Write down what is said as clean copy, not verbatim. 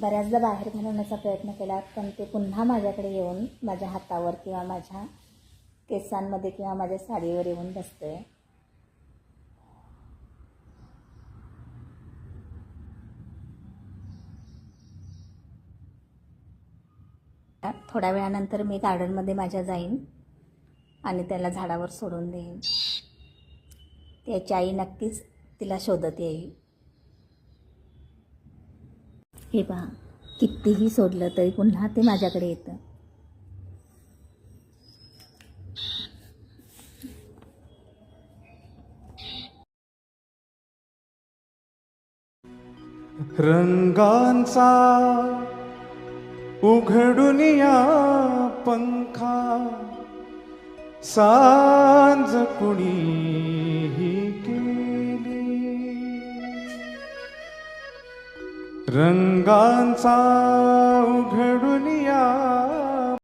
बऱ्याचदा बाहेर घालवण्याचा प्रयत्न केला, पण ते पुन्हा माझ्याकडे येऊन माझ्या हातावर किंवा माझ्या केसांमध्ये किंवा माझ्या साडीवर येऊन बसते. थोड्या वेळानंतर मी गार्डनमध्ये माझ्या जाईन आणि त्याला झाडावर सोडून देईन. त्याची आई नक्कीच तिला शोधत येईल. हे पहा, कितीही सोडलं तरी पुन्हा ते माझ्याकडे येतं. रंगांचा उघडून या पंखा, सांज कुणीही केली. रंगांचा उघडून या